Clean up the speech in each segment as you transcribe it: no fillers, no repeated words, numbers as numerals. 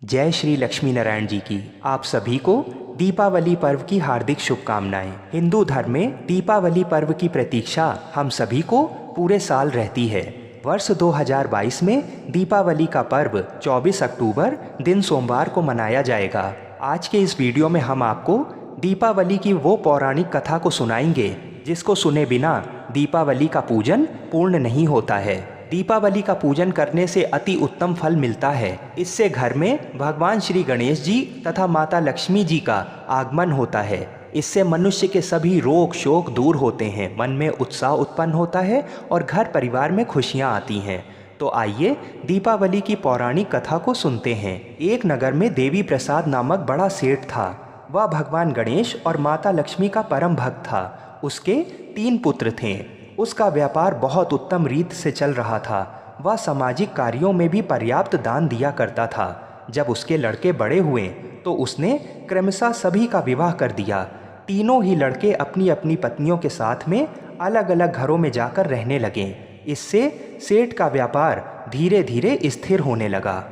जय श्री लक्ष्मी नारायण जी की आप सभी को दीपावली पर्व की हार्दिक शुभकामनाएं। हिंदू धर्म में दीपावली पर्व की प्रतीक्षा हम सभी को पूरे साल रहती है। वर्ष 2022 में दीपावली का पर्व 24 अक्टूबर दिन सोमवार को मनाया जाएगा। आज के इस वीडियो में हम आपको दीपावली की वो पौराणिक कथा को सुनाएंगे जिसको सुने बिना दीपावली का पूजन पूर्ण नहीं होता है। दीपावली का पूजन करने से अति उत्तम फल मिलता है। इससे घर में भगवान श्री गणेश जी तथा माता लक्ष्मी जी का आगमन होता है। इससे मनुष्य के सभी रोग शोक दूर होते हैं, मन में उत्साह उत्पन्न होता है और घर परिवार में खुशियां आती हैं। तो आइए दीपावली की पौराणिक कथा को सुनते हैं। एक नगर में देवी प्रसाद नामक बड़ा सेठ था। वह भगवान गणेश और माता लक्ष्मी का परम भक्त था। उसके 3 पुत्र थे। उसका व्यापार बहुत उत्तम रीत से चल रहा था। वह सामाजिक कार्यों में भी पर्याप्त दान दिया करता था। जब उसके लड़के बड़े हुए तो उसने क्रमशः सभी का विवाह कर दिया। तीनों ही लड़के अपनी अपनी पत्नियों के साथ में अलग अलग घरों में जाकर रहने लगे। इससे सेठ का व्यापार धीरे धीरे स्थिर होने लगा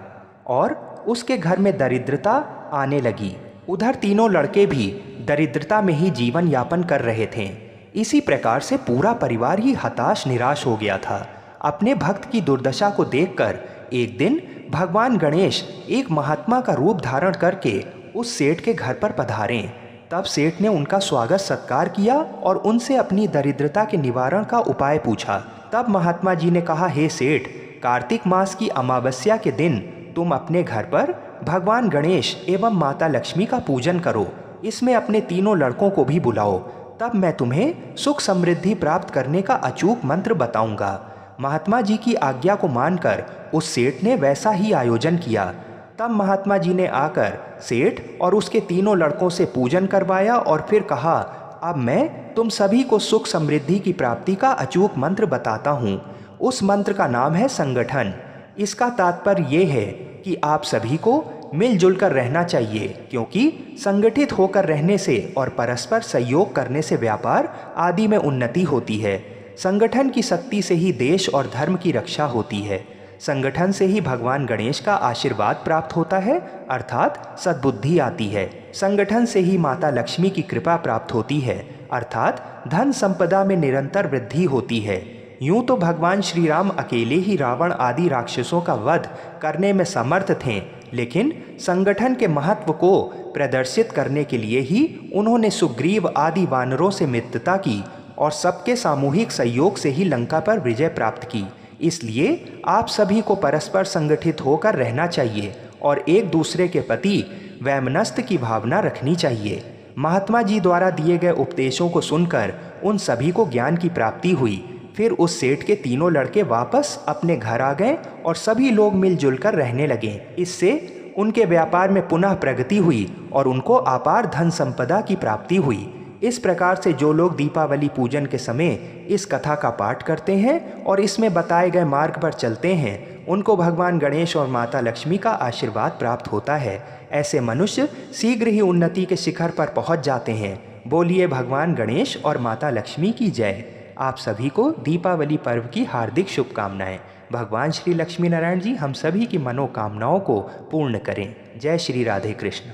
और उसके घर में दरिद्रता आने लगी। उधर तीनों लड़के भी दरिद्रता में ही जीवन यापन कर रहे थे। इसी प्रकार से पूरा परिवार ही हताश निराश हो गया था। अपने भक्त की दुर्दशा को देखकर एक दिन भगवान गणेश एक महात्मा का रूप धारण करके उस सेठ के घर पर पधारे। तब सेठ ने उनका स्वागत सत्कार किया और उनसे अपनी दरिद्रता के निवारण का उपाय पूछा। तब महात्मा जी ने कहा, हे सेठ, कार्तिक मास की अमावस्या के दिन तुम अपने घर पर भगवान गणेश एवं माता लक्ष्मी का पूजन करो। इसमें अपने तीनों लड़कों को भी बुलाओ। तब मैं तुम्हें सुख समृद्धि प्राप्त करने का अचूक मंत्र बताऊंगा। महात्मा जी की आज्ञा को मानकर उस सेठ ने वैसा ही आयोजन किया। तब महात्मा जी ने आकर सेठ और उसके तीनों लड़कों से पूजन करवाया और फिर कहा, अब मैं तुम सभी को सुख समृद्धि की प्राप्ति का अचूक मंत्र बताता हूँ। उस मंत्र का नाम है संगठन। इसका तात्पर्य ये है कि आप सभी को मिलजुल कर रहना चाहिए, क्योंकि संगठित होकर रहने से और परस्पर सहयोग करने से व्यापार आदि में उन्नति होती है। संगठन की शक्ति से ही देश और धर्म की रक्षा होती है। संगठन से ही भगवान गणेश का आशीर्वाद प्राप्त होता है, अर्थात सद्बुद्धि आती है। संगठन से ही माता लक्ष्मी की कृपा प्राप्त होती है, अर्थात धन संपदा में निरंतर वृद्धि होती है। यूं तो भगवान श्री राम अकेले ही रावण आदि राक्षसों का वध करने में समर्थ थे, लेकिन संगठन के महत्व को प्रदर्शित करने के लिए ही उन्होंने सुग्रीव आदि वानरों से मित्रता की और सबके सामूहिक सहयोग से ही लंका पर विजय प्राप्त की। इसलिए आप सभी को परस्पर संगठित होकर रहना चाहिए और एक दूसरे के प्रति वैमनस्य की भावना रखनी चाहिए। महात्मा जी द्वारा दिए गए उपदेशों को सुनकर उन सभी को ज्ञान की प्राप्ति हुई। फिर उस सेठ के तीनों लड़के वापस अपने घर आ गए और सभी लोग मिलजुल कर रहने लगे। इससे उनके व्यापार में पुनः प्रगति हुई और उनको अपार धन संपदा की प्राप्ति हुई। इस प्रकार से जो लोग दीपावली पूजन के समय इस कथा का पाठ करते हैं और इसमें बताए गए मार्ग पर चलते हैं, उनको भगवान गणेश और माता लक्ष्मी का आशीर्वाद प्राप्त होता है। ऐसे मनुष्य शीघ्र ही उन्नति के शिखर पर पहुंच जाते हैं। बोलिए भगवान गणेश और माता लक्ष्मी की जय। आप सभी को दीपावली पर्व की हार्दिक शुभकामनाएं। भगवान श्री लक्ष्मी नारायण जी हम सभी की मनोकामनाओं को पूर्ण करें। जय श्री राधे कृष्ण।